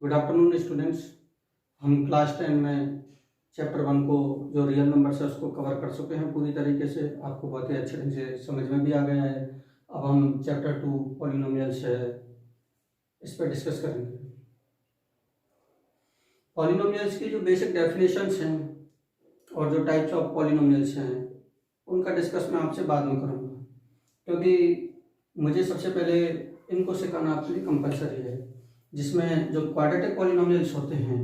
Good afternoon students. हम class 10 में chapter 1 को जो रियल नंबर्स है उसको कवर कर चुके हैं पूरी तरीके से। आपको बहुत ही अच्छे ढंग से समझ में भी आ गया है। अब हम चैप्टर 2 पॉलिनोमियल्स है इस पर डिस्कस करेंगे। पॉलिनोमियल्स की जो बेसिक डेफिनेशंस हैं और जो टाइप्स ऑफ पॉलिनोमियल्स हैं उनका डिस्कस मैं आपसे बाद में करूँगा, क्योंकि मुझे सबसे पहले इनको सिखाना आपके लिए कंपलसरी है। जिसमें जो क्वाड्रेटिक पॉलिनोमियल्स होते हैं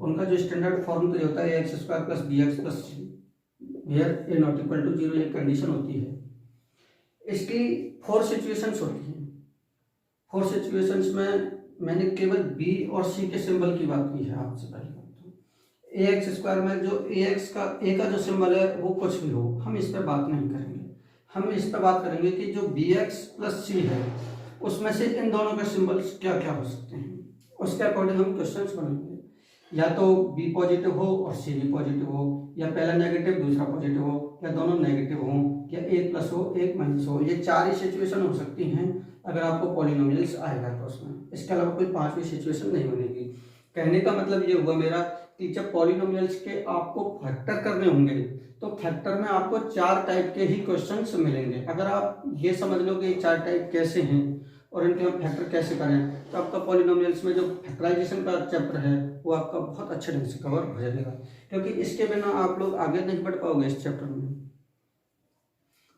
उनका जो स्टैंडर्ड फॉर्म तो ये होता है X square plus B X plus C where A not equal to 0, ये कंडीशन होती है। इसकी 4 सिचुएशंस होती हैं। 4 सिचुएशंस में मैंने केवल बी और सी के सिंबल की बात की है आपसे। पहले बात तो ए एक्स स्क्वायर में जो ए का जो सिंबल है वो कुछ भी हो, हम इस पर बात नहीं करेंगे। हम इस पर बात करेंगे कि जो बी एक्स प्लस सी है उसमें से इन दोनों के सिंबल्स क्या क्या हो सकते हैं, उसके अकॉर्डिंग हम क्वेश्चंस बनाएंगे। या तो बी पॉजिटिव हो और सी भी पॉजिटिव हो, या पहला नेगेटिव दूसरा पॉजिटिव हो, या दोनों नेगेटिव हो, या एक प्लस हो एक माइनस हो। ये 4 ही सिचुएशन हो सकती हैं अगर आपको पॉलिनोमियल्स आएगा तो उसमें। इसके अलावा कोई 5वीं सिचुएशन नहीं बनेगी। कहने का मतलब ये हुआ मेरा कि जब पॉलिनोमियल्स के आपको फैक्टर करने होंगे तो फैक्टर में आपको 4 टाइप के ही क्वेश्चंस मिलेंगे। अगर आप ये समझ लो कि 4 टाइप कैसे हैं और इनके हम फैक्टर कैसे करें तो आपका पॉलिनोमियल्स में जो फैक्टराइजेशन का चैप्टर है वो आपका बहुत अच्छे ढंग से कवर हो जाएगा, क्योंकि इसके बिना आप लोग आगे नहीं बढ़ पाओगे इस चैप्टर में।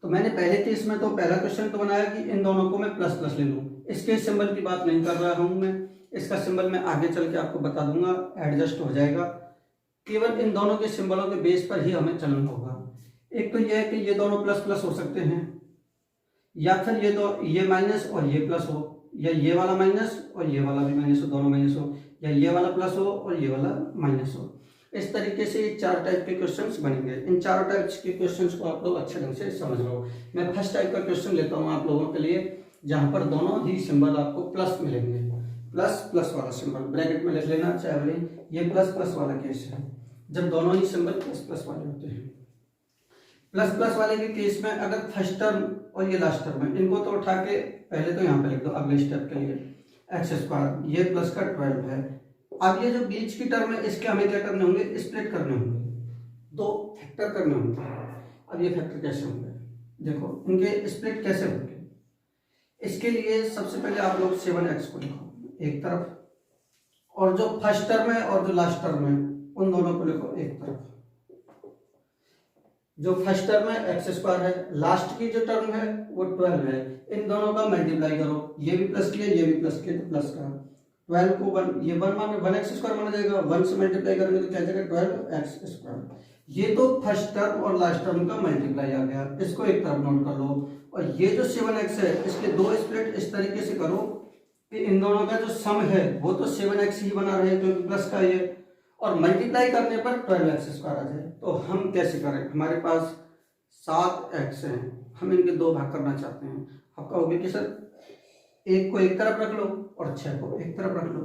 तो मैंने पहले केस में तो पहला क्वेश्चन तो बनाया कि इन दोनों को मैं प्लस प्लस ले लूँ। इसके सिंबल की बात नहीं कर रहा हूँ मैं, इसका सिंबल मैं आगे चल के आपको बता दूंगा, एडजस्ट हो जाएगा। केवल इन दोनों के सिंबलों के बेस पर ही हमें चलना होगा। एक तो यह है कि ये दोनों प्लस प्लस हो सकते हैं, या फिर ये माइनस और ये प्लस हो, या ये वाला माइनस और ये वाला भी माइनस हो, दोनों माइनस हो, या ये वाला प्लस हो और ये वाला माइनस हो। इस तरीके से ये 4 टाइप के क्वेश्चंस बनेंगे। इन 4 टाइप्स के क्वेश्चंस को आप लोग अच्छे ढंग से समझ लो। मैं फर्स्ट टाइप का क्वेश्चन लेता हूँ आप लोगों के लिए, जहां पर दोनों ही सिंबल आपको प्लस मिलेंगे। प्लस प्लस वाला सिंबल ब्रैकेट में लिख लेना, चाहे ये प्लस प्लस वाला केस है जब दोनों ही सिंबल प्लस प्लस वाले होते हैं। प्लस प्लस वाले के केस में अगर फर्स्ट टर्म और ये लास्ट टर्म है, इनको तो उठा के पहले तो यहाँ पे लिख दो अगले स्टेप के लिए एक्स स्क्वायर, ये प्लस का 12 है। अब ये जो बीच की टर्म है इसके हमें क्या करने होंगे, स्प्लिट करने होंगे, 2 फैक्टर करने होंगे। अब ये फैक्टर कैसे होंगे, देखो इनके स्प्लिट कैसे होंगे। इसके लिए सबसे पहले आप लोग 7x को लिखो एक तरफ, और जो फर्स्ट टर्म है और जो लास्ट टर्म है उन दोनों को लिखो एक तरफ। जो फर्स्ट टर्म है एक्स स्क्वायर है, लास्ट की जो टर्म है वो 12 है। इन दोनों का मल्टीप्लाई करो, ये भी प्लस किया ये भी प्लस किया तो प्लस का 12 को 1, ये 1 एक्स स्क्वायर माना जाएगा। 1 से मल्टीप्लाई करेंगे तो क्या जाएगा 12 एक्स स्क्वायर। ये तो फर्स्ट टर्म और लास्ट टर्म का मल्टीप्लाई आ गया, इसको एक तरफ नोट कर लो। और ये जो 7x है इसके 2 स्प्लिट इस तरीके से करो कि इन दोनों का जो सम है वो तो 7x ही बना रहे क्योंकि प्लस का ये, और मल्टीप्लाई करने पर 12x स्क्वायर आ जाए। तो हम कैसे करें, हमारे पास 7x है, हम इनके 2 भाग करना चाहते हैं। आप कहोगे कि सर 1 को एक तरफ रख लो और 6 को एक तरफ रख लो,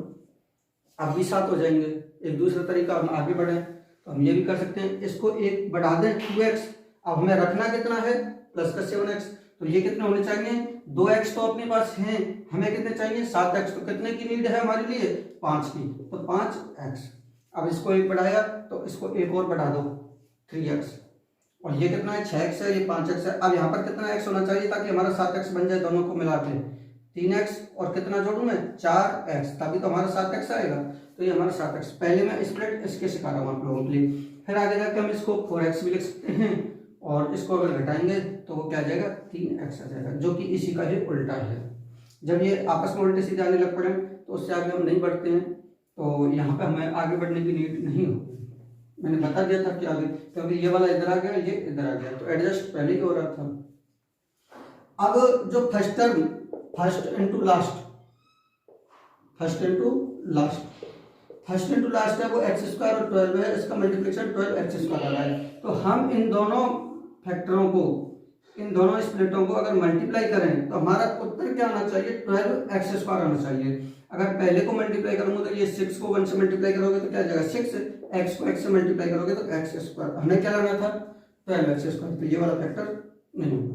अब भी 7 हो जाएंगे। एक दूसरा तरीका हम आगे बढ़े तो हम ये भी कर सकते हैं, इसको 1 बढ़ा दें 2x। अब हमें रखना कितना है, प्लस का 7x, तो ये कितने होने चाहिए, 2x तो अपने पास हैं, हमें कितने चाहिए 7x। तो कितने की नीड है हमारे लिए, 5 की, तो 5x। अब इसको 1 बढ़ाया तो इसको 1 और बढ़ा दो 3x, और ये कितना है 6x है, ये 5x है। अब यहाँ पर कितना x होना चाहिए ताकि हमारा 7x बन जाए, दोनों को मिला के 3x, और कितना जोड़ू मैं 4x, तभी तो हमारा 7x आएगा। तो ये हमारा 7x। पहले मैं स्प्लिट इसके सिखा रहा हूँ आप लोगों के लिए, फिर आगे जाकर हम इसको 4x भी लिख सकते हैं, और इसको अगर घटाएंगे तो वो क्या जाएगा 3x आ जाएगा, जो कि इसी का ही उल्टा है। जब ये आपस में उल्टे सीधे आने लग पड़े तो उससे आगे हम नहीं बढ़ते हैं, तो यहाँ पे हमें आगे बढ़ने की नीड नहीं होती। मैंने बता दिया था कि आगे, क्योंकि ये वाला इधर आ गया ये इधर आ गया, तो एडजस्ट पहले ही हो रहा था। अब जो first term, first into last है वो एक्स स्क्वायर और 12 है, इसका मल्टीप्लिकेशन 12x स्क्वायर आ रहा है। तो हम इन दोनों फैक्टरों को, इन दोनों स्प्लिटों को अगर मल्टीप्लाई करें तो हमारा उत्तर क्या आना चाहिए, 12x स्क्वायर आना चाहिए। अगर पहले को मल्टीप्लाई करूंगा तो ये 6 को 1 से मल्टीप्लाई करोगे तो क्या जाएगा 6, x को x से मल्टीप्लाई करोगे तो x स्क्वायर। हमें क्या लाना था 12x स्क्वायर, तो ये वाला फैक्टर नहीं होगा।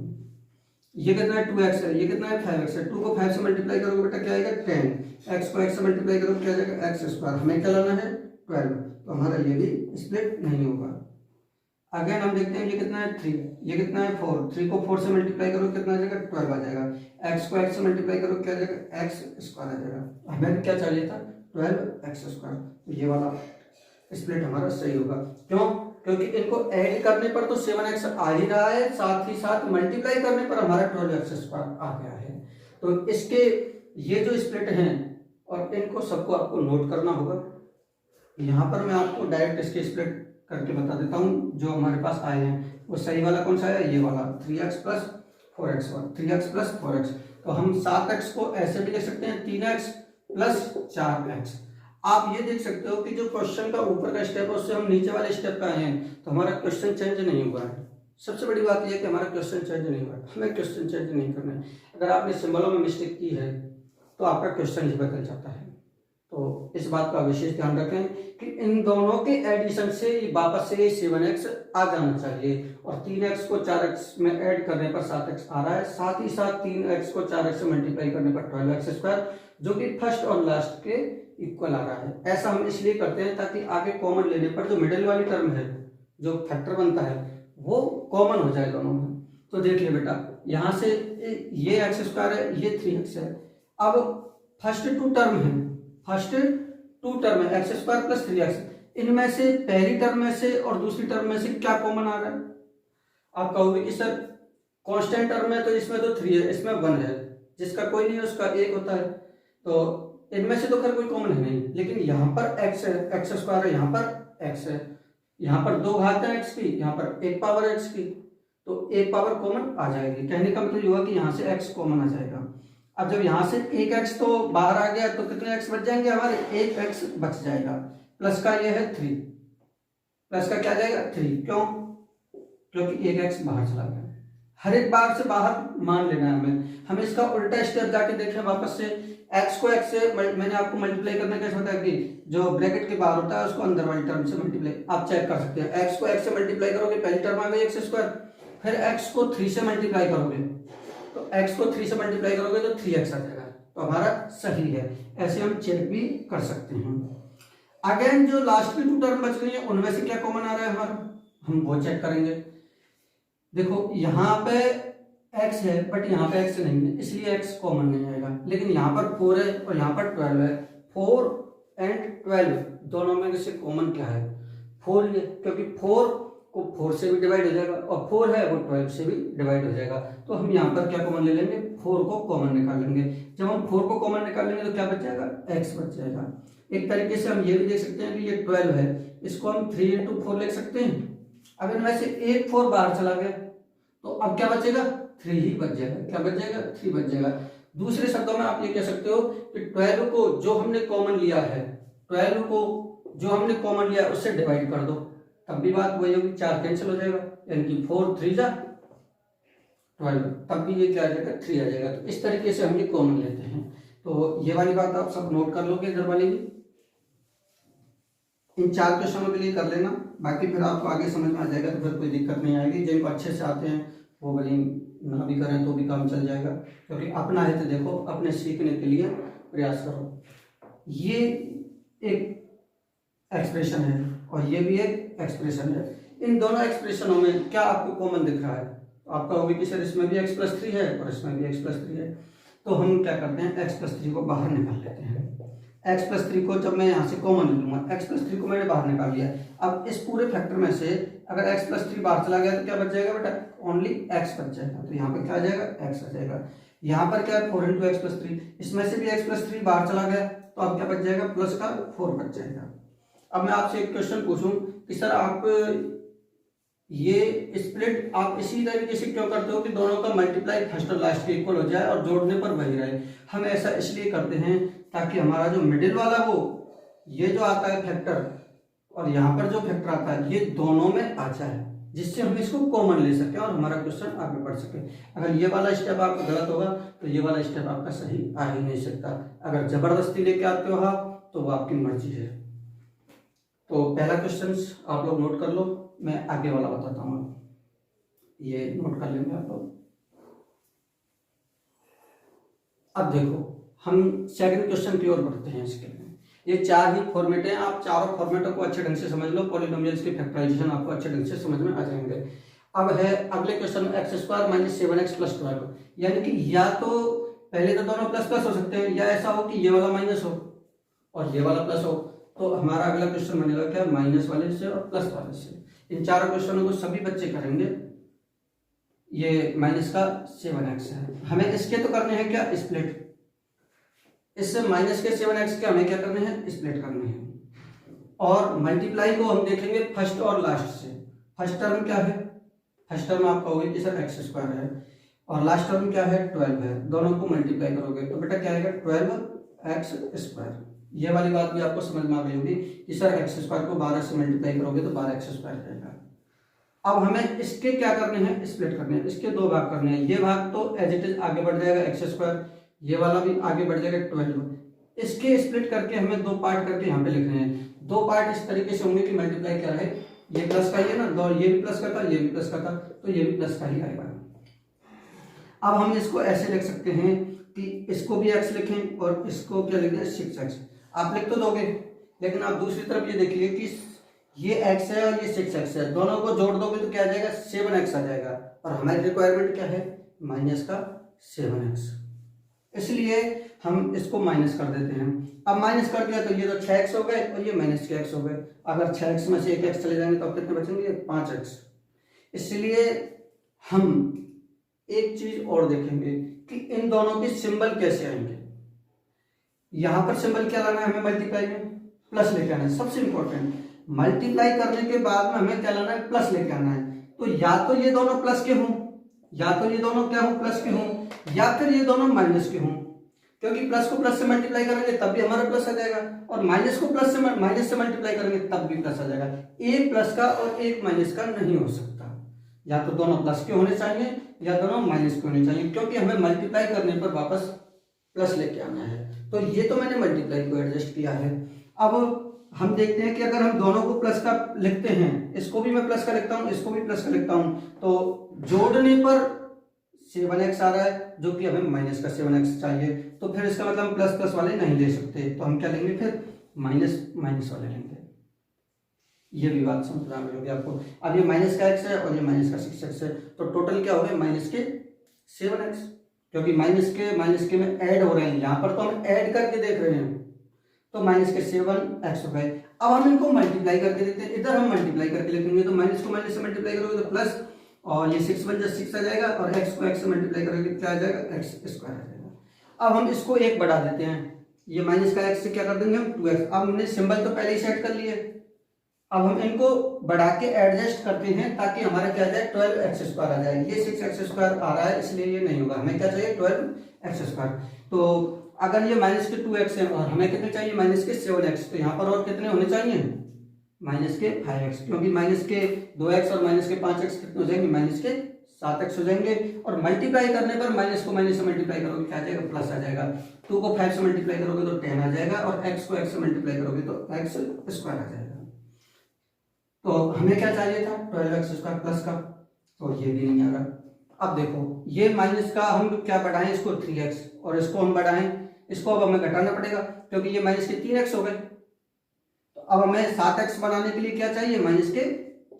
ये कितना है 2x है, ये कितना है 5x है। 2 को 5 से मल्टीप्लाई करोगे बेटा क्या आएगा 10, x को x से मल्टीप्लाई करोगे क्या जाएगा x स्क्वायर। हमें क्या लाना है 12, तो हमारा ये भी स्प्लिट नहीं होगा। अगेन हम देखते हैं ये कितना है 3, ये कितना है 4, 3 को 4 से मल्टीप्लाई करो कितना आ जाएगा 12 आ जाएगा। x को x से मल्टीप्लाई करो क्या आ जाएगा x स्क्वायर आ जाएगा। हमें क्या चाहिए था 12x स्क्वायर, तो ये वाला स्प्लिट हमारा सही होगा। क्यों? क्योंकि इनको ऐड करने पर तो 7x आ ही रहा है, साथ ही साथ मल्टीप्लाई करने पर हमारा 12x स्क्वायर आ गया है। तो इसके ये जो स्प्लिट हैं और इनको सबको आपको नोट करना होगा। यहाँ पर मैं आपको डायरेक्ट इसके स्प्लिट करके बता देता हूँ जो हमारे पास आए हैं। वो सही वाला कौन सा है, ये वाला 3x plus 4x, 3x plus 4x। तो हम 7x को ऐसे भी लिख सकते हैं 3x प्लस 4x। आप ये देख सकते हो कि जो क्वेश्चन का ऊपर का स्टेप है उससे हम नीचे वाले स्टेप पे आए हैं, तो हमारा क्वेश्चन चेंज नहीं हुआ है। सबसे बड़ी बात यह है कि हमारा क्वेश्चन चेंज नहीं हुआ है, हमें क्वेश्चन चेंज नहीं करना है। अगर आपने सिंबलों में मिस्टेक की है तो आपका क्वेश्चन ही बदल जाता है। तो इस बात का विशेष ध्यान रखें कि इन दोनों के एडिशन से वापस से 7x आ जाना चाहिए, और 3x को 4x में ऐड करने पर 7x आ रहा है, साथ ही साथ 3x को 4x से मल्टीप्लाई करने पर 12x स्क्वायर, जो कि फर्स्ट और लास्ट के इक्वल आ रहा है। ऐसा हम इसलिए करते हैं ताकि आगे कॉमन लेने पर जो मिडिल वाली टर्म है, जो फैक्टर बनता है, वो कॉमन हो जाए दोनों में। तो देख ले बेटा, यहाँ से ये x स्क्वायर है, ये 3x है। अब फर्स्ट टू टर्म है, एक्स स्क्वायर प्लस 3x, इनमें से पहली टर्म में से और दूसरी टर्म में से क्या कॉमन आ रहा है। आप कहोगे कि सर कांस्टेंट टर्म है तो इसमें तो 3 है, इसमें 1 है, जिसका कोई नहीं है उसका 1 होता है, तो इनमें से तो खैर कोई कॉमन है नहीं। लेकिन यहाँ पर x है, एक्स स्क्वायर है, यहाँ पर x है, यहाँ पर 2 घात है x की, यहाँ पर 1 पावर x की, तो 1 पावर कॉमन आ जाएगी। कहने का मतलब हुआ कि यहाँ से x कॉमन आ जाएगा। अब जब यहाँ से 1x तो बाहर आ गया तो कितने x बच जाएंगे हमारे, 1x बच जाएगा। प्लस का ये है 3, प्लस का क्या जाएगा 3, क्यों? क्योंकि 1x बाहर चला गया। हर एक बार से बाहर मान लेना है हमें इसका उल्टा स्टेप जाके देखें वापस से। x को x से मैंने आपको मल्टीप्लाई करने कैसे बताया कि जो ब्रैकेट के बाहर होता है उसको अंदर वाली टर्म से मल्टीप्लाई, आप चेक कर सकते हैं। x को x से मल्टीप्लाई करोगे पहली टर्म आ गई x स्क्वायर, फिर x को 3 से मल्टीप्लाई करोगे तो x को 3 से मल्टीप्लाई करोगे तो 3x आ जाएगा, तो हमारा सही है। ऐसे हम चेक भी कर सकते हैं। अगेन जो लास्ट की 2 टर्म बच गई है उनमें से क्या कॉमन आ रहा है हमारा, हम वो चेक करेंगे। देखो यहाँ पे x है बट यहाँ पे x नहीं है, इसलिए x कॉमन नहीं आएगा। लेकिन यहाँ पर 4 है और यहाँ पर 12 है, 4 एंड 12 दोनों में से कॉमन क्या है 4 ही है, क्योंकि 4 को 4 से भी डिवाइड हो जाएगा और 4 है वो 12 से भी डिवाइड हो जाएगा। तो हम यहाँ पर क्या कॉमन ले लेंगे, 4 को कॉमन निकाल लेंगे। जब हम 4 को कॉमन निकाल लेंगे तो क्या बच जाएगा, x बच जाएगा। एक तरीके से हम ये भी देख सकते हैं कि ये 12 है, इसको हम 3 into 4 लिख सकते हैं। अब इनमें से एक 4 बाहर चला गया तो अब क्या बचेगा, 3 ही बच जाएगा। क्या बच जाएगा, 3 बच जाएगा। दूसरे शब्दों में आप ये कह सकते हो कि 12 को जो हमने कॉमन लिया है, 12 को जो हमने कॉमन लिया है उससे डिवाइड कर दो, तब भी बात वही होगी, 4 कैंसिल हो जाएगा, यानी कि 4 3 जा 12, तब भी ये क्या आ जाएगा 3 आ जाएगा। तो इस तरीके से हम ये कॉमन लेते हैं। तो ये वाली बात आप सब नोट कर लोगे इधर वाली भी, इन 4 क्वेश्चनों के लिए कर लेना, बाकी फिर आपको आगे समझ में आ जाएगा तो फिर कोई दिक्कत नहीं आएगी। जिनको अच्छे से आते हैं वो भले ना भी करें तो भी काम चल जाएगा, क्योंकि अपना है तो देखो, अपने सीखने के लिए प्रयास करो। ये एक एक्सप्रेशन है और ये भी एक एक्सप्रेशन है। इन दोनों एक्सप्रेशनों में क्या आपको कॉमन दिख रहा है, तो आपका होगी कि सर इसमें भी x+3 है और इसमें भी x+3 है। तो हम क्या करते हैं, x+3 को बाहर निकाल लेते हैं। x+3 को जब मैं यहाँ से कॉमन ले लूंगा, x+3 को मैंने बाहर निकाल लिया। अब इस पूरे फैक्टर में से अगर x+3 बाहर चला गया तो क्या बच जाएगा बेटा, ओनली x बच जाएगा। तो यहाँ पे क्या आ जाएगा, x आ जाएगा। यहाँ पर क्या है 4 into x+3, इसमें से भी x+3 बाहर चला गया तो अब क्या बच जाएगा, प्लस का 4 बच जाएगा। अब मैं आपसे एक क्वेश्चन पूछूं कि सर आप ये स्प्लिट आप इसी तरीके से क्यों करते हो कि दोनों का मल्टीप्लाई फर्स्ट और लास्ट के इक्वल हो जाए और जोड़ने पर वही रहे। हम ऐसा इसलिए करते हैं ताकि हमारा जो मिडिल वाला वो ये जो आता है फैक्टर और यहाँ पर जो फैक्टर आता है ये दोनों में आ जाए, जिससे हम इसको कॉमन ले सकें और हमारा क्वेश्चन आगे बढ़ सके। अगर ये वाला स्टेप आपका गलत होगा तो ये वाला स्टेप आपका सही आ ही नहीं सकता। अगर जबरदस्ती लेके आते हो आप तो वो आपकी मर्जी है। तो पहला क्वेश्चन आप लोग नोट कर लो, मैं आगे वाला बताता हूँ। ये नोट कर लेंगे आप लोग। अब देखो हम सेकंड क्वेश्चन की ओर बढ़ते हैं। इसके लिए ये 4 ही फॉर्मेट हैं, आप चारों फॉर्मेटों को अच्छे ढंग से समझ लो, पॉलिनोमियल्स की फैक्टराइजेशन आपको अच्छे ढंग से समझ में आ जाएंगे। अब है अगले क्वेश्चन में x square minus 7x plus 12, यानी कि या तो पहले तो दोनों प्लस प्लस हो सकते हैं, या ऐसा हो कि ये वाला माइनस हो और ये वाला प्लस हो। तो हमारा अगला क्वेश्चन बनेगा क्या, माइनस वाले से और प्लस वाले से। इन चारों क्वेश्चनों को सभी बच्चे करेंगे। ये माइनस का 7x है, हमें इसके तो करने हैं क्या, स्प्लिट। इससे माइनस के 7x के हमें क्या करने हैं, स्प्लिट करने हैं। और मल्टीप्लाई को हम देखेंगे फर्स्ट और लास्ट से। फर्स्ट टर्म क्या है, फर्स्ट टर्म आप कहोगे कि सर एक्स स्क्वायर है, और लास्ट टर्म क्या है 12 है। दोनों को मल्टीप्लाई करोगे तो बेटा क्या आएगा 12x स्क्वायर। ये वाली बात भी आपको समझ में आ गई होगी कि सर एक्स स्क्वायर को 12 से मल्टीप्लाई करोगे तो 12x स्क्वायर रहेगा। अब हमें इसके क्या करने हैं, स्प्लिट करने हैं। इसके 2 भाग करने हैं, ये भाग तो एज इट इज आगे बढ़ जाएगा एक्स स्क्वायर, ये वाला भी आगे बढ़ जाएगा 12। इसके स्प्लिट करके हमें 2 पार्ट करके यहाँ पे लिखने हैं। 2 पार्ट इस तरीके से होंगे कि मल्टीप्लाई क्या रहे, ये प्लस का ही है ना, ये भी प्लस का था, ये भी प्लस का था, तो ये भी प्लस का ही आएगा। अब हम इसको ऐसे लिख सकते हैं कि इसको भी x लिखें और इसको क्या लिख दें 6x। आप लिख तो दोगे, लेकिन आप दूसरी तरफ ये देखिए कि ये x है और ये 6x है, दोनों को जोड़ दोगे तो क्या आ जाएगा 7x आ जाएगा, और हमारी रिक्वायरमेंट क्या है माइनस का 7x, इसलिए हम इसको माइनस कर देते हैं। अब माइनस कर दिया तो ये तो 6x हो गए और ये माइनस के x हो गए। अगर 6x में से 1x चले जाएंगे तो अब कितने बचेंगे 5x। इसलिए हम एक चीज और देखेंगे कि इन दोनों के सिंबल कैसे आएंगे। यहां पर सिंबल क्या लाना है हमें, मल्टीप्लाई में प्लस लेके आना है। सबसे इंपॉर्टेंट, मल्टीप्लाई करने के बाद में हमें क्या लाना है, प्लस लेके आना है। तो या तो ये दोनों प्लस के हों, या तो ये दोनों क्या हो प्लस के हों, या फिर ये दोनों माइनस के हों, क्योंकि प्लस को प्लस से मल्टीप्लाई करेंगे तब भी हमारा प्लस आ जाएगा, और माइनस को प्लस से माइनस से मल्टीप्लाई करेंगे तब भी प्लस आ जाएगा। एक प्लस का और एक माइनस का नहीं हो सकता, या तो दोनों प्लस के होने चाहिए या दोनों माइनस के होने चाहिए, क्योंकि हमें मल्टीप्लाई करने पर वापस प्लस लेके आना है। तो ये तो मैंने मल्टीप्लाई को एडजस्ट किया है। अब हम देखते हैं कि अगर हम दोनों को प्लस का लिखते हैं, इसको भी मैं प्लस का लिखता हूं, इसको भी प्लस का लिखता हूं, तो जोड़ने पर 7x आ रहा है, जो कि हमें माइनस का 7x चाहिए। तो फिर इसका मतलब हम प्लस प्लस वाले नहीं ले सकते, तो हम क्या लेंगे फिर माइनस माइनस वाले लेंगे। ये भी बात समझ में आ गई होगी आपको। अब ये माइनस का x है और ये माइनस का 6x है, तो टोटल क्या हो गया माइनस के 7x, क्योंकि माइनस के में ऐड हो रहे हैं, यहाँ पर तो हम ऐड करके देख रहे हैं, तो माइनस के 7x हो गए। अब हम इनको मल्टीप्लाई करके देखते हैं, इधर हम मल्टीप्लाई करके लिखेंगे, तो माइनस को माइनस से मल्टीप्लाई करोगे तो प्लस, और ये 6 बन जाए 6 आ जाएगा, और x को x से मल्टीप्लाई करोगे क्या आ जाएगा x स्क्वायर आ जाएगा। अब हम इसको 1 बढ़ा देते हैं, ये माइनस का x से क्या कर देंगे हम 2x। अब हमने सिंबल तो पहले ही सेट कर लिए, अब हम इनको बढ़ा के एडजस्ट करते हैं ताकि हमारा क्या जाए 12x स्क्वायर आ जाए। ये 6x स्क्वायर आ रहा है इसलिए ये नहीं होगा, हमें क्या चाहिए 12x स्क्वायर। तो अगर ये माइनस के 2x है और हमें कितने चाहिए माइनस के 7x, तो यहाँ पर और कितने होने चाहिए माइनस के 5x, क्योंकि माइनस के 2x और माइनस के 5x कितने हो जाएंगे माइनस के 7x हो जाएंगे। और मल्टीप्लाई करने पर माइनस को माइनस से मल्टीप्लाई करोगे क्या आ जाएगा प्लस आ जाएगा। 2 को 5 से मल्टीप्लाई करोगे तो 10 आ जाएगा, और x को x से मल्टीप्लाई करोगे तो x स्क्वायर आ जाएगा। तो हमें क्या चाहिए था 12x स्क्वायर प्लस का, तो ये भी नहीं आ रहा। अब देखो ये माइनस का हम क्या बढ़ाएं इसको 3x, और इसको हम बढ़ाएं, इसको अब हमें घटाना पड़ेगा क्योंकि ये माइनस के 3x हो गए। तो अब हमें 7x बनाने के लिए क्या चाहिए माइनस के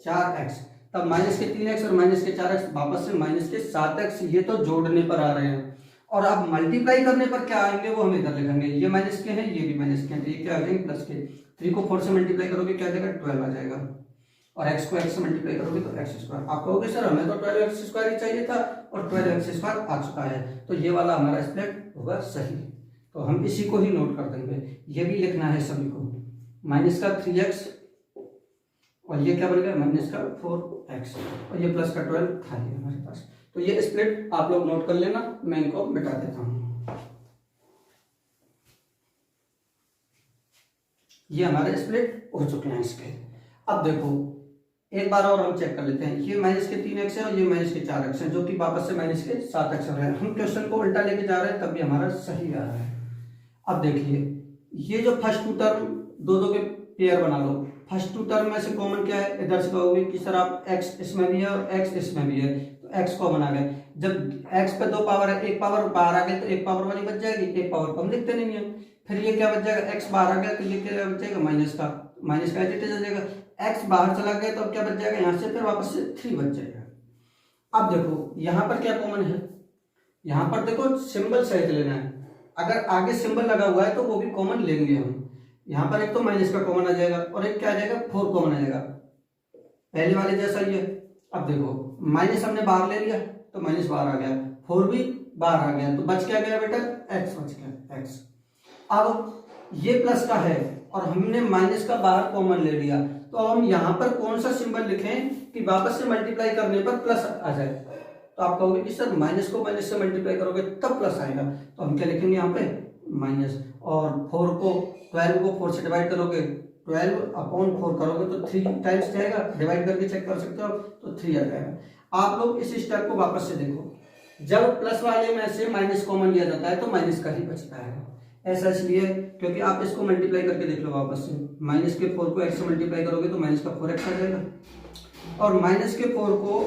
4x, तब माइनस के 3x और माइनस के 4x वापस से माइनस के 7x, ये तो जोड़ने पर आ रहे हैं। और अब मल्टीप्लाई करने पर क्या आएंगे वो हम इधर लिखेंगे, ये माइनस के हैं ये भी माइनस के हैं, तो ये क्या आ जाएंगे प्लस के। 3 को 4 से मल्टीप्लाई करोगे क्या आ जाएगा 12 आ जाएगा, और x को x से मल्टीप्लाई करोगे तो x स्क्वायर। आप कहोगे सर हमें तो 12x स्क्वायर ही चाहिए था और 12x स्क्वायर आ चुका है, तो ये वाला हमारा स्प्लिट होगा सही। तो हम इसी को ही नोट कर देंगे, ये भी लिखना है सभी को, माइनस का 3x और ये क्या बन गया माइनस का 4x, और ये प्लस का 12 था ये हमारे पास। तो ये स्प्लिट आप लोग नोट कर लेना, मैं इनको मिटा देता हूं। ये हमारे स्प्लिट हो चुके हैं इसके। अब देखो एक बार और हम चेक कर लेते हैं, ये माइनस के 3x है और ये माइनस के 4x है, जो कि वापस से माइनस के 7x हो रहे हैं। हम क्वेश्चन को उल्टा लेके जा रहे हैं तब भी हमारा सही आ रहा है। अब देखिए ये जो फर्स्ट 2 टर्म दो के पेयर बना लो, फर्स्ट 2 टर्म में से कॉमन क्या है, इधर से कहोगे कि सर आप x इसमें भी है और x इसमें भी है, तो x कॉमन आ गया। जब x पे 2 पावर है, एक पावर बाहर आ गई तो एक पावर वाली बच जाएगी, एक पावर को हम लिखते नहीं है। फिर ये क्या बच जाएगा, x बाहर आ गया तो ये क्या बच जाएगा, माइनस का एज इट इज आ जाएगा। x बाहर चला गया तो अब क्या बच जाएगा, यहाँ से फिर वापस से 3 बच जाएगा। अब देखो यहाँ पर क्या कॉमन है, यहाँ पर देखो सिंबल सहित लेना है। अगर आगे सिंबल लगा हुआ है तो वो भी कॉमन लेंगे हम। यहाँ पर एक तो माइनस का कॉमन आ जाएगा और एक क्या आ जाएगा, 4 कॉमन आ जाएगा, पहले वाले जैसा ही है। अब देखो माइनस हमने बाहर ले लिया तो माइनस बाहर आ गया, 4 भी बाहर आ गया, तो बच क्या गया बेटा, x बच गया, x। अब ये प्लस का है और हमने माइनस का बाहर कॉमन ले लिया, तो हम यहाँ पर कौन सा सिंबल लिखें कि वापस से मल्टीप्लाई करने पर प्लस आ जाए। तो आप कहोगे कि सर माइनस को माइनस से मल्टीप्लाई करोगे तब प्लस आएगा, तो हम क्या लिखेंगे यहाँ पे माइनस, और 4 को 12 को 4 से डिवाइड करोगे, 12/4 करोगे तो 3 टाइम्स जाएगा, डिवाइड करके चेक कर सकते हो तो 3 आ जाएगा। आप लोग इस स्टेप को वापस से देखो, जब प्लस वाले में से माइनस कॉमन लिया जाता है तो माइनस का ही बचता है। ऐसा इसलिए क्योंकि आप इसको मल्टीप्लाई करके देख लो वापस से, माइनस के 4 को x से मल्टीप्लाई करोगे तो माइनस का 4x आ जाएगा, और माइनस के 4 को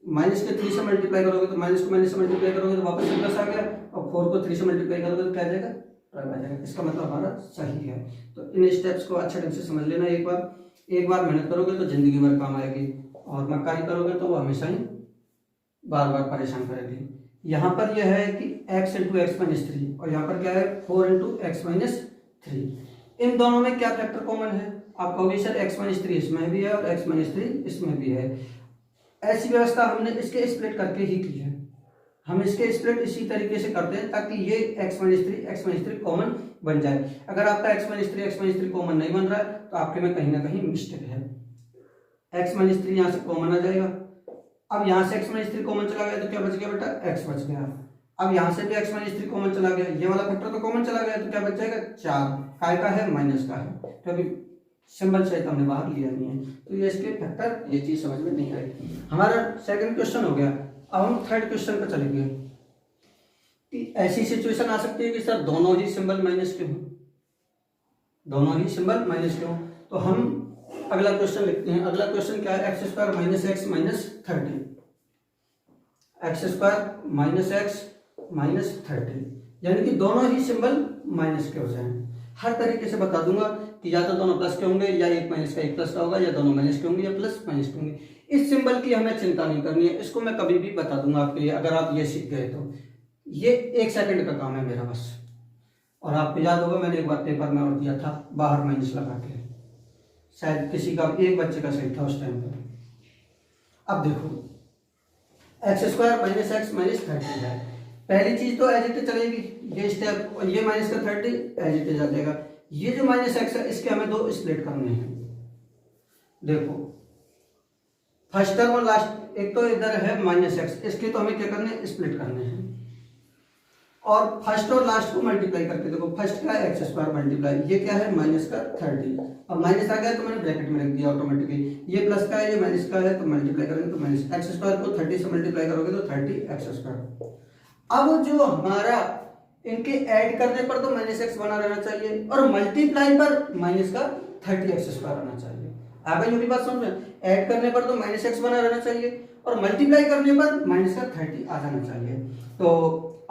माइनस के 3 से मल्टीप्लाई करोगे तो माइनस को माइनस से मल्टीप्लाई करोगे तो वापस से प्लस आ गया, और 4 को 3 से मल्टीप्लाई करोगे तो क्या आ जाएगा, 12 आ जाएगा। इसका मतलब हमारा सही है। तो इन स्टेप्स को अच्छे ढंग से समझ लेना, एक बार मेहनत करोगे तो जिंदगी भर काम आएगी, और मक्कारी करोगे तो वो हमेशा ही बार बार परेशान करेगी। यहाँ पर यह है कि x इंटू एक्स माइनस 3, और यहाँ पर क्या है 4 इंटू एक्स माइनस 3। इन दोनों में क्या फैक्टर कॉमन है, आप कहोगे सर x माइनस 3 इसमें भी है और x माइनस 3 इसमें भी है। ऐसी व्यवस्था हमने इसके स्प्लिट करके ही की है, हम इसके स्प्लिट इसी तरीके से करते हैं ताकि ये x माइनस 3 कॉमन बन जाए। अगर आपका x माइनस 3 कॉमन नहीं बन रहा है तो आपके में कहीं ना कहीं मिस्टेक है। x माइनस 3 यहाँ से कॉमन आ जाएगा, अब यहाँ से x माइनस 3 कॉमन चला गया तो क्या बच गया बेटा, x बच गया। अब यहाँ से भी x माइनस 3 कॉमन चला गया, ये वाला फैक्टर तो कॉमन चला गया, तो क्या बच जाएगा 4, काय का है, माइनस का है, क्योंकि सिंबल सहित हमने बाहर लिया नहीं है। तो ये इसके फैक्टर, ये चीज समझ में नहीं आई। हमारा सेकंड क्वेश्चन हो गया। अब हम थर्ड क्वेश्चन पर चलेंगे कि ऐसी सिचुएशन आ सकती है कि सर दोनों ही सिंबल माइनस के हों, दोनों ही सिंबल माइनस के हों। तो हम अगला क्वेश्चन लिखते हैं। अगला क्वेश्चन क्या है, X square minus x minus 30, x square minus x minus 30, यानी कि दोनों ही सिंबल माइनस के हो जाए। हर तरीके से बता दूंगा कि या तो दोनों प्लस के होंगे, या एक माइनस का एक प्लस का होगा, या दोनों माइनस के होंगे, या प्लस माइनस के होंगे। इस सिंबल की हमें चिंता नहीं करनी है, इसको मैं कभी भी बता दूंगा आपके लिए, अगर आप ये सीख गए तो। ये 1 सेकंड का काम है मेरा बस। और आपको याद होगा मैंने एक बार पेपर में और दिया था बाहर माइनस लगा के, शायद किसी का, एक बच्चे का सही था उस टाइम पर। अब देखो x square minus x minus 30 है, पहली चीज तो एज इट इज चलेगी, ये स्टेप, ये माइनस का 30 एज इट इज आ जाएगा। ये जो माइनस एक्स है इसके हमें 2 स्प्लिट करने हैं। देखो फर्स्ट टर्म और लास्ट, एक तो इधर है माइनस एक्स, इसके तो हमें क्या करने हैं, स्प्लिट करने हैं। और फर्स्ट और लास्ट को मल्टीप्लाई करके देखो, फर्स्ट का एक्स स्क्वायर मल्टीप्लाई, ये क्या है माइनस का 30, अब माइनस आ गया तो मैंने ब्रैकेट में रख दिया ऑटोमेटिकली, ये प्लस का है ये माइनस का है, तो मल्टीप्लाई करेंगे तो माइनस एक्स स्क्वायर को 30 से मल्टीप्लाई करोगे तो 30 एक्स स्क्वायर। अब जो हमारा इनके ऐड करने पर तो माइनस एक्स बना रहना चाहिए, और मल्टीप्लाई पर माइनस का 30 एक्स स्क्वायर आना चाहिए। आगे जो भी बात समझ में, ऐड करने पर तो माइनस एक्स बना रहना चाहिए और मल्टीप्लाई करने पर माइनस का 30 आ जाना चाहिए। तो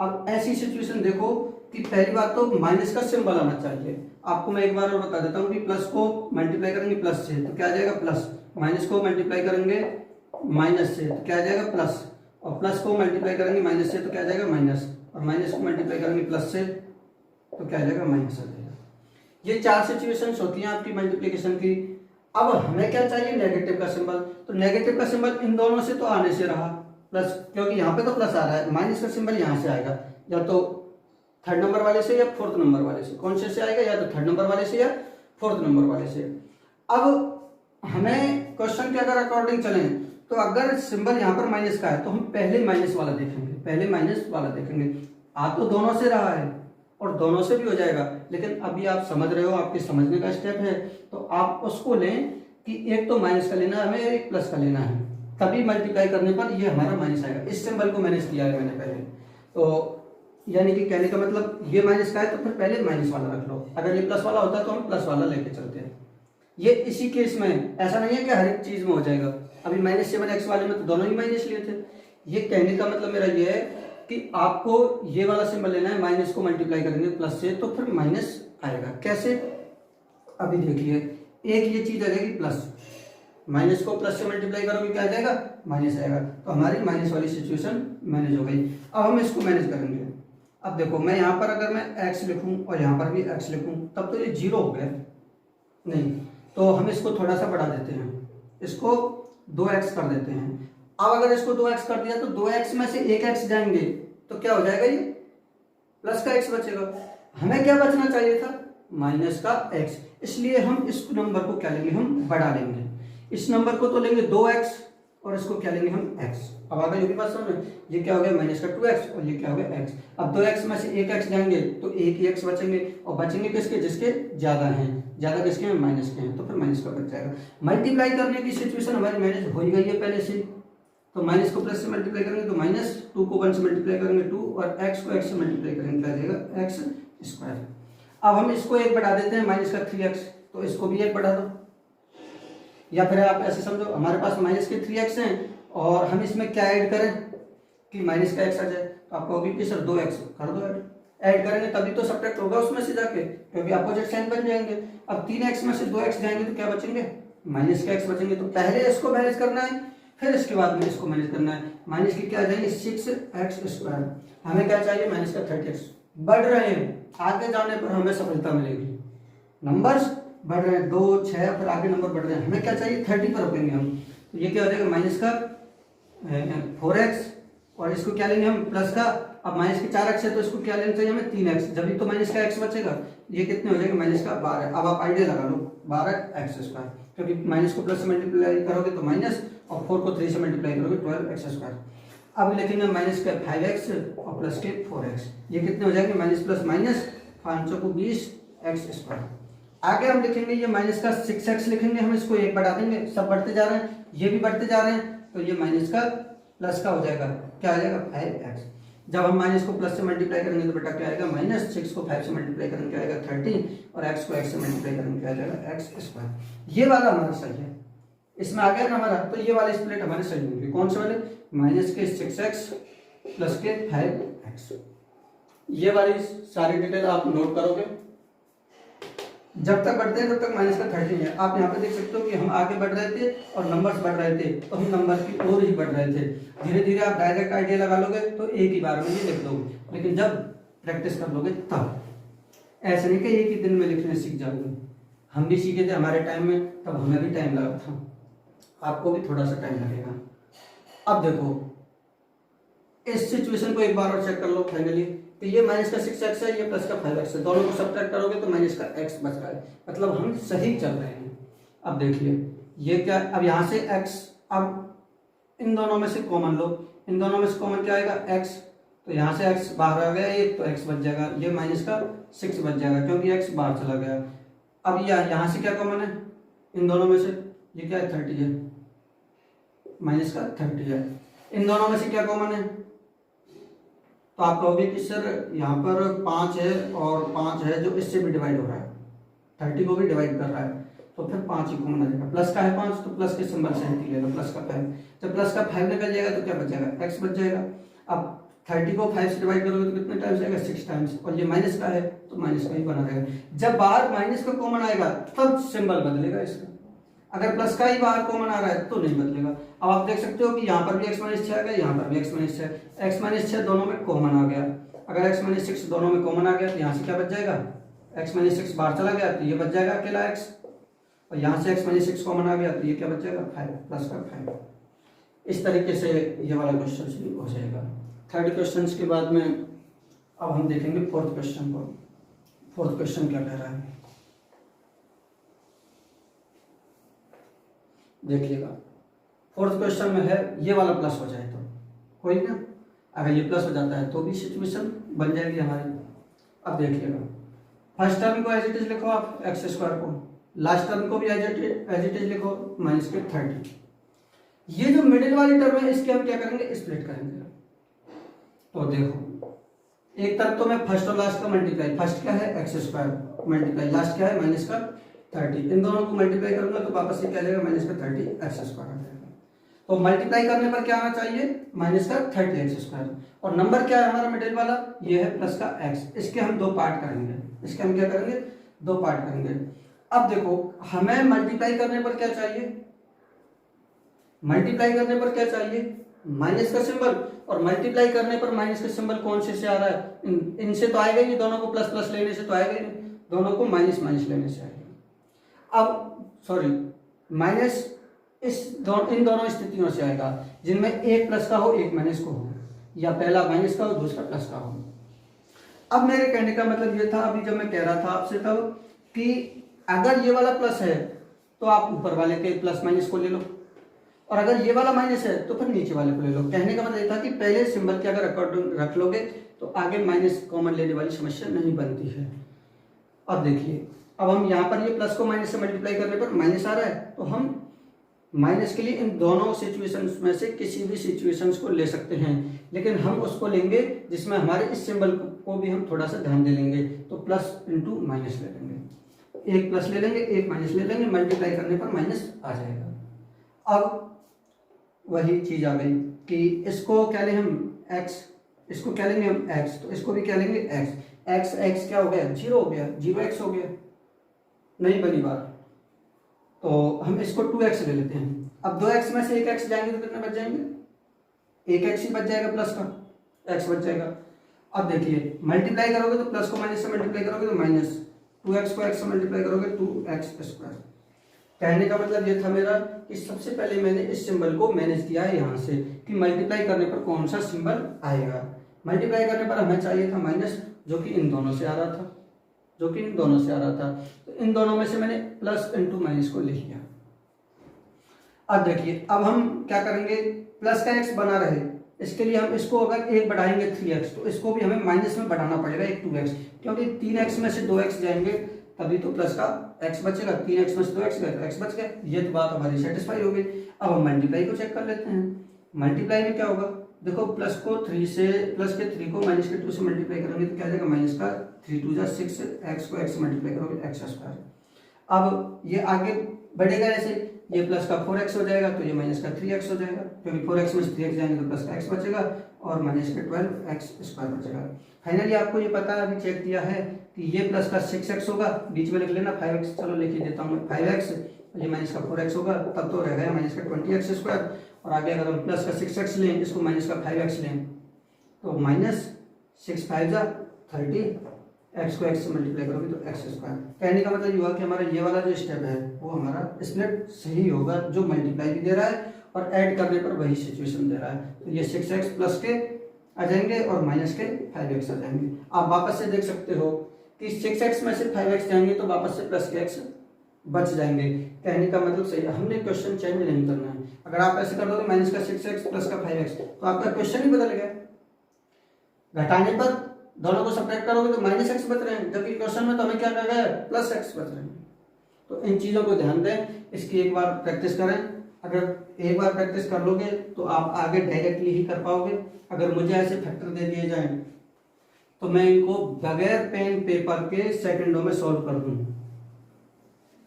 अब ऐसी सिचुएशन देखो कि पहली बात तो माइनस का सिंबल आना चाहिए। आपको मैं एक बार और बता देता हूँ कि प्लस को मल्टीप्लाई करेंगे प्लस से तो क्या आ जाएगा प्लस, माइनस को मल्टीप्लाई करेंगे माइनस से तो क्या आ जाएगा प्लस, और प्लस को मल्टीप्लाई करेंगे माइनस से तो क्या आ जाएगा माइनस, और माइनस को मल्टीप्लाई करेंगे प्लस से तो क्या आ जाएगा माइनस आ जाएगा। ये 4 सिचुएशंस होती हैं आपकी मल्टीप्लिकेशन की। अब हमें क्या चाहिए, नेगेटिव का सिंबल। तो नेगेटिव का सिंबल इन दोनों से तो आने से रहा प्लस, क्योंकि यहाँ पे तो प्लस आ रहा है, माइनस का सिंबल यहाँ से आएगा, या तो 3rd नंबर वाले से या 4th नंबर वाले से, कौन से आएगा, या तो 3rd नंबर वाले से या 4th नंबर वाले से। अब हमें क्वेश्चन के अगर अकॉर्डिंग चलें तो अगर सिंबल यहाँ पर माइनस का है तो हम पहले माइनस वाला देखेंगे, पहले माइनस वाला देखेंगे। आ तो दोनों से रहा है और दोनों से भी हो जाएगा, लेकिन अभी आप समझ रहे हो, आपके समझने का स्टेप है, तो आप उसको लें कि एक तो माइनस का लेना है हमें, एक प्लस का लेना है, तभी मल्टीप्लाई करने पर ये हमारा माइनस आएगा। इस सिंबल को माइनस किया है मैंने पहले, तो यानी कि कहने का मतलब ये माइनस का है तो फिर पहले माइनस वाला रख लो, अगर ये प्लस वाला होता है तो हम प्लस वाला लेके चलते हैं। ये इसी केस में, ऐसा नहीं है कि हर एक चीज में हो जाएगा, अभी -7x वाले में तो दोनों ही माइनस लिए थे। ये कहने का मतलब मेरा ये है कि आपको ये वाला सिंबल लेना है, माइनस को मल्टीप्लाई करेंगे प्लस से तो फिर माइनस आएगा। कैसे? अभी देखिए, एक ये चीज आ जाएगी प्लस, माइनस को प्लस से मल्टीप्लाई करोगे क्या आ जाएगा? माइनस आएगा। तो हमारी माइनस वाली सिचुएशन मैनेज हो गई। अब हम इसको मैनेज करेंगे। अब देखो, मैं यहाँ पर अगर मैं x लिखूं और यहाँ पर भी x लिखूं तब तो ये 0 हो गया नहीं, तो हम इसको थोड़ा सा बढ़ा देते हैं, इसको 2x कर देते हैं। अब अगर इसको 2x कर दिया तो 2x में से एक x जाएंगे तो क्या हो जाएगा? ये प्लस का x बचेगा। हमें क्या बचना चाहिए था? माइनस का x। इसलिए हम इस नंबर को क्या लेंगे? हम बढ़ा लेंगे। इस नंबर को तो लेंगे 2x और इसको क्या लेंगे? हम x। अब आगे जो भी बात समझ में, ये क्या हो गया? माइनस का 2x और ये क्या हो गया? x। अब 2x में से एक x जाएंगे तो एक ही x बचेंगे, और बचेंगे किसके? जिसके ज्यादा हैं। ज्यादा किसके हैं? माइनस के हैं, तो फिर माइनस का बच जाएगा। मल्टीप्लाई करने की सिचुएशन हमारी मैनेज हो ही गई है पहले से, तो माइनस को प्लस से मल्टीप्लाई करेंगे तो माइनस, 2 को 1 से मल्टीप्लाई करेंगे 2, और x को x से मल्टीप्लाई करेंगे क्या आ जाएगा? x square. अब हम इसको एक बढ़ा देते हैं, माइनस का 3x, तो इसको भी एक बढ़ा दो, या फिर आप ऐसे समझो हमारे पास माइनस के 3x हैं और हम इसमें क्या ऐड करें कि माइनस का x आ जाए, तो आप कहोगे कि सर 2x कर दो ऐड करेंगे तभी तो सब्ट्रैक्ट होगा उसमें से जाके, क्योंकि अपोजिट साइन बन जाएंगे। अब 3x में से 2x जाएंगे तो क्या बचेंगे? माइनस का x बचेंगे। तो पहले इसको मैनेज करना है, फिर इसके बाद में इसको मैनेज करना है। माइनस की क्या आ जाएंगे? 6x square. हमें क्या चाहिए? माइनस का 30x। बढ़ रहे हैं, आगे जाने पर हमें सफलता मिलेगी। नंबर्स बढ़ रहे हैं, 2, 6, फिर आगे नंबर बढ़ रहे हैं। हमें क्या चाहिए? 30 पर रुकेंगे हम। तो ये क्या हो जाएगा? माइनस का 4x, और इसको क्या लेंगे हम? प्लस का। अब माइनस के 4x है तो इसको क्या लेना चाहिए हमें? 3x, जब भी तो माइनस का x बचेगा। ये कितने हो जाएगा? माइनस का 12। अब आप आइडिया लगा लो, 12x स्क्वायर, क्योंकि माइनस को प्लस से मल्टीप्लाई करोगे तो माइनस, और 4 को 3 से मल्टीप्लाई करोगे 12x स्क्वायर। अब लिखेंगे माइनस का 5x और प्लस के 4x, ये कितने हो जाएंगे? माइनस प्लस माइनस 5 को 20x स्क्वायर। आगे हम लिखेंगे ये माइनस का 6x लिखेंगे, हम इसको एक बढ़ा देंगे, सब बढ़ते जा रहे हैं, ये भी बढ़ते जा रहे हैं, तो ये माइनस का प्लस का हो जाएगा, क्या आ जाएगा? 5x। जब हम माइनस को प्लस से मल्टीप्लाई करेंगे तो बेटा क्या आएगा? माइनस, 6 को 5 से मल्टीप्लाई करेंगे क्या आएगा? 13, और x को x से मल्टीप्लाई करेंगे क्या आ जाएगा? x square. ये वाला हमारा सही है, इसमें आ गया ना हमारा, तो ये वाले स्प्लिट हमारे सही होंगे। कौन से वाले? माइनस के 6x प्लस के 5x। ये वाली सारी डिटेल आप नोट करोगे। जब तक बढ़ते हैं तब तक माइनस का 13 है। आप यहाँ पे देख सकते हो कि हम आगे बढ़ रहे थे और नंबर्स बढ़ रहे थे, तो हम नंबर की ओर ही बढ़ रहे थे। धीरे धीरे आप डायरेक्ट आइडिया लगा लोगे तो एक ही बार में ही लिख दोगे, लेकिन जब प्रैक्टिस कर लोगे तब, ऐसे नहीं कि एक ही दिन में लिखने सीख जाओगे। हम भी सीखे थे हमारे टाइम में, तब हमें भी टाइम लगा था, आपको भी थोड़ा सा टाइम लगेगा। अब देखो, इस सिचुएशन को एक बार और चेक कर लो फाइनली, तो ये माइनस का 6x है, ये प्लस का 5x है, दोनों को सब्ट्रैक्ट करोगे तो माइनस का x बच रहा है, मतलब हम सही चल रहे हैं। अब देखिए ये क्या, अब यहाँ से x, अब इन दोनों में से कॉमन लो, इन दोनों में से कॉमन क्या आएगा? x, तो यहाँ से x बाहर आ गया एक, तो x बच जाएगा, ये माइनस का 6 बच जाएगा क्योंकि x बाहर चला गया। अब यहाँ से क्या कॉमन है इन दोनों में से? ये क्या है? 30 है, माइनस का 30 है। इन दोनों में से क्या कॉमन है? तो आप कहोगे कि सर यहाँ पर 5 है और 5 है जो इससे भी डिवाइड हो रहा है, 30 को भी डिवाइड कर रहा है, तो फिर 5 ही कॉमन आ जाएगा। प्लस का है 5 तो प्लस के सिंबल से ही ले लो, प्लस का 5। जब प्लस का 5 निकल जाएगा तो क्या बच जाएगा? x बच जाएगा। अब 30 को 5 से डिवाइड करोगे तो कितने टाइम्स आएगा? 6 टाइम्स, और ये माइनस का है तो माइनस का ही बना रहेगा। जब बाहर माइनस का कॉमन आएगा तब सिंबल बदलेगा इसका, अगर प्लस का ही बाहर कॉमन आ रहा है तो नहीं बदलेगा। अब आप देख सकते हो कि यहाँ पर भी x-6 आ गया, यहाँ पर भी x-6 दोनों में कॉमन आ गया। अगर x-6 दोनों में कॉमन आ गया तो यहाँ से क्या बच जाएगा? x-6 बाहर चला गया तो ये बच जाएगा अकेला x, और यहाँ से x-6 कॉमन आ गया तो ये क्या बच जाएगा? 5, प्लस का 5। इस तरीके से ये वाला क्वेश्चन हो जाएगा। थर्ड क्वेश्चन के बाद में अब हम देखेंगे फोर्थ क्वेश्चन को। फोर्थ क्वेश्चन क्या कह रहा है देखिएगा। फोर्थ क्वेश्चन में है ये वाला प्लस हो जाए तो कोई ना, अगर ये प्लस हो जाता है तो भी सिचुएशन बन जाएगी हमारी। अब देखिएगा, फर्स्ट टर्म को एज इट इज लिखो आप x स्क्वायर को, लास्ट टर्म को भी एज इट इज लिखो माइनस के 30। ये जो मिडिल वाली टर्म है इसके हम क्या करेंगे? स्प्लिट करेंगे। तो देखो, एक तरफ तो मैं फर्स्ट और लास्ट का मल्टीप्लाई, फर्स्ट क्या है? x स्क्वायर मल्टीप्लाई, लास्ट क्या है? माइनस का 30। इन दोनों को मल्टीप्लाई करूंगा तो वापस से क्या आ जाएगा? माइनस का 30 x स्क्वायर आ जाएगा। तो मल्टीप्लाई करने पर क्या आना चाहिए, माइनस का 30x²। और नंबर क्या है हमारा मिडिल वाला, ये है प्लस का x। इसके हम दो पार्ट करेंगे, इसके हम क्या करेंगे, दो पार्ट करेंगे। अब देखो हमें मल्टीप्लाई करने पर क्या चाहिए, मल्टीप्लाई करने पर क्या चाहिए, माइनस का सिंबल। और मल्टीप्लाई करने पर माइनस का सिंबल कौन से आ रहा है, इनसे तो आएगा ही नहीं, दोनों को प्लस प्लस लेने से तो आएगा ही नहीं, दोनों को माइनस माइनस लेने से आएगा। अब सॉरी, माइनस इन दोनों स्थितियों से आएगा जिनमें एक प्लस का हो एक माइनस को हो, या पहला माइनस का हो दूसरा प्लस का हो। अब मेरे कहने का मतलब ये था, अभी जब मैं कह रहा था आपसे तब, कि अगर ये वाला प्लस है तो आप ऊपर वाले के प्लस माइनस को ले लो, और अगर ये वाला माइनस है तो फिर नीचे वाले को ले लो। कहने का मतलब ये था कि पहले सिंबल के अगर अकॉर्डिंग रख लोगे तो आगे माइनस कॉमन लेने वाली समस्या नहीं बनती है। अब देखिए, अब हम यहाँ पर ये प्लस को माइनस से मल्टीप्लाई करने पर माइनस आ रहा है, तो हम माइनस के लिए इन दोनों सिचुएशंस में से किसी भी सिचुएशंस को ले सकते हैं, लेकिन हम उसको लेंगे जिसमें हमारे इस सिंबल को भी हम थोड़ा सा ध्यान दे लेंगे। तो प्लस इंटू माइनस ले लेंगे, एक प्लस ले लेंगे एक माइनस ले लेंगे, मल्टीप्लाई करने पर माइनस आ जाएगा। अब वही चीज आ गई कि इसको क्या लेंगे हम x, इसको क्या लेंगे हम x, तो इसको भी क्या लेंगे x। x क्या हो गया, 0 हो गया, 0x हो गया, नहीं बनी बात। तो हम इसको 2x ले लेते हैं। अब 2x में से 1x जाएंगे तो कितने बच जाएंगे, 1x ही बच जाएगा, प्लस का x बच जाएगा। अब देखिए मल्टीप्लाई करोगे तो प्लस को माइनस से मल्टीप्लाई करोगे तो माइनस, 2x को x से मल्टीप्लाई करोगे 2x²। कहने का मतलब ये था मेरा कि सबसे पहले मैंने इस सिंबल को मैनेज किया है यहाँ से, कि मल्टीप्लाई करने पर कौन सा सिंबल आएगा। मल्टीप्लाई करने पर हमें चाहिए था माइनस, जो कि इन दोनों से आ रहा था, जो कि इन दोनों से आ रहा था। तो इन दोनों में से मैंने प्लस इंटू माइनस को लिख लिया। अब देखिए, अब हम क्या करेंगे, प्लस का x बना रहे, इसके लिए हम इसको अगर एक बढ़ाएंगे 3x, तो इसको भी हमें माइनस में बढ़ाना पड़ेगा एक 2x, क्योंकि 3x में से 2x जाएंगे तभी तो प्लस का x बचेगा। 3x में से 2x गए तो x बच गया, ये तो बात हमारी सेटिस्फाई हो गई। अब हम मल्टीप्लाई को चेक कर लेते हैं। मल्टीप्लाई में क्या होगा, देखो प्लस को 3 से, प्लस के 3 को माइनस के 2 से मल्टीप्लाई करेंगे तो क्या जाएगा, माइनस का 3 2 जा 6, x को x से मल्टीप्लाई करोगे x²। अब ये आगे बढ़ेगा ऐसे, ये प्लस का 4x हो जाएगा तो ये माइनस का 3x हो जाएगा, क्योंकि 4x में से 3x जाएंगे तो प्लस का x बचेगा और माइनस के 12x² बचेगा। फाइनली आपको ये पता है, अभी चेक किया है कि ये प्लस का 6x होगा, बीच में लिख लेना 5x, चलो लिख ही देता हूँ 5x, ये माइनस का 4x होगा, तब तो रह गया माइनस का 20x²। और आगे अगर हम प्लस का 6x लें, इसको माइनस का 5x लें तो माइनस 6 5 जा 30, x को x से मल्टीप्लाई करोगे तो x²। कहने का मतलब ये हुआ कि हमारा ये वाला जो स्टेप है वो हमारा स्प्लिट सही होगा, जो मल्टीप्लाई भी दे रहा है और ऐड करने पर वही सिचुएशन दे रहा है। तो ये 6x प्लस के आ जाएंगे और माइनस के 5x आ जाएंगे। आप वापस से देख सकते हो कि 6x में से 5x जाएंगे तो वापस से प्लस के x बच जाएंगे। कहने का मतलब सही है, हमने क्वेश्चन चेंज नहीं करना है। अगर आप ऐसे कर दोगे माइनस का 6x प्लस का 5x तो आपका क्वेश्चन ही बदल गया। घटाने पर दोनों को सब्ट्रैक्ट करोगे तो माइनस x बच रहे हैं, जबकि क्वेश्चन में तो हमें क्या कर रहा है, प्लस x बच रहे हैं। तो इन चीज़ों को ध्यान दें, इसकी एक बार प्रैक्टिस करें। अगर एक बार प्रैक्टिस कर लोगे तो आप आगे डायरेक्टली ही कर पाओगे। अगर मुझे ऐसे फैक्टर दे दिए जाएं तो मैं इनको बगैर पेन पेपर के सेकंडों में सॉल्व कर दूँ,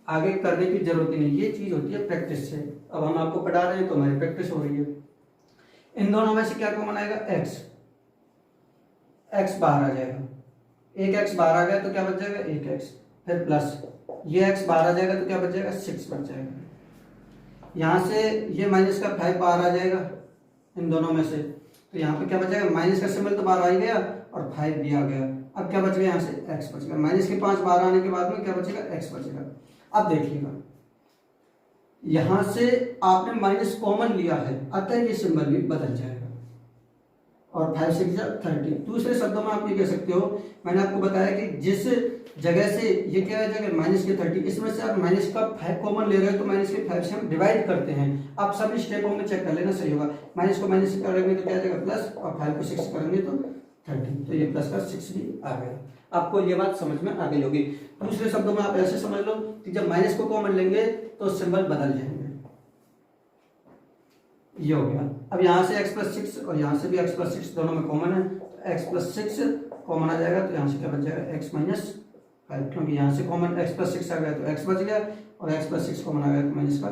आगे करने की जरूरत ही नहीं। ये चीज़ होती है प्रैक्टिस से। अब हम आपको पढ़ा रहे हैं तो हमारी प्रैक्टिस हो रही है। इन दोनों में से क्या कॉमन आएगा, x बाहर आ जाएगा, एक x बाहर आ गया तो क्या बच जाएगा, एक x, फिर प्लस ये x बाहर आ जाएगा तो क्या बच जाएगा, 6 बच जाएगा। यहाँ से ये माइनस का 5 बाहर आ जाएगा इन दोनों में से, तो यहाँ पे क्या बच जाएगा, माइनस का सिंबल तो बाहर आ ही गया और 5 भी आ गया। अब क्या बच गया, यहाँ से x बच गया। माइनस के 5 बाहर आने के बाद में क्या बचेगा, x बचेगा। अब देखिएगा, यहाँ से आपने माइनस कॉमन लिया है, अतः ये सिंबल भी बदल जाएगा और 5 6 30। दूसरे शब्दों में आप ये कह सकते हो, मैंने आपको बताया कि जिस जगह से ये क्या आ जाएगा, माइनस के 30, इसमें से आप माइनस का 5 कॉमन ले रहे हो तो माइनस के 5 से हम डिवाइड करते हैं। आप सभी स्टेपों में चेक कर लेना, सही होगा। माइनस को माइनस से करेंगे तो क्या आ जाएगा प्लस, और 5 को 6 करेंगे तो 30, तो ये प्लस का 6 भी आ गया। आपको ये बात समझ में आ गई होगी। दूसरे शब्दों में आप ऐसे समझ लो कि जब माइनस को कॉमन लेंगे तो सिंबल बदल जाएंगे। ये हो गया। अब यहाँ से x प्लस 6 और यहाँ से भी x प्लस 6 दोनों में कॉमन है, तो x प्लस 6 कॉमन आ जाएगा, तो यहाँ से क्या बच जाएगा, x माइनस 5, क्योंकि यहाँ से कॉमन x प्लस 6 आ गया तो x बच गया और x प्लस 6 कॉमन आ गया तो माइनस का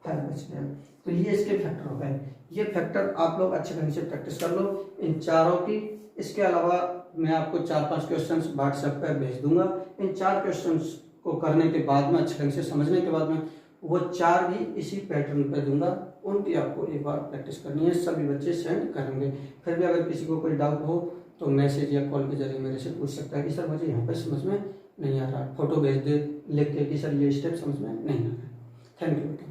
5 बच गया। तो ये इसके फैक्टर हो गए। ये फैक्टर आप लोग अच्छे ढंग से प्रैक्टिस कर लो इन चारों की। इसके अलावा मैं आपको 4-5 क्वेश्चंस व्हाट्सएप पर भेज दूंगा। इन 4 क्वेश्चंस को करने के बाद में, अच्छे ढंग से समझने के बाद में, वो 4 भी इसी पैटर्न पे दूंगा, उनकी आपको एक बार प्रैक्टिस करनी है। सभी बच्चे सेंड करेंगे। फिर भी अगर किसी को कोई डाउट हो तो मैसेज या कॉल के जरिए मेरे से पूछ सकता है कि सर मुझे यहाँ पर समझ में नहीं आ रहा, फोटो भेज दे लिख के कि सर ये स्टेप समझ में नहीं आ रहा। थैंक यू बेटा।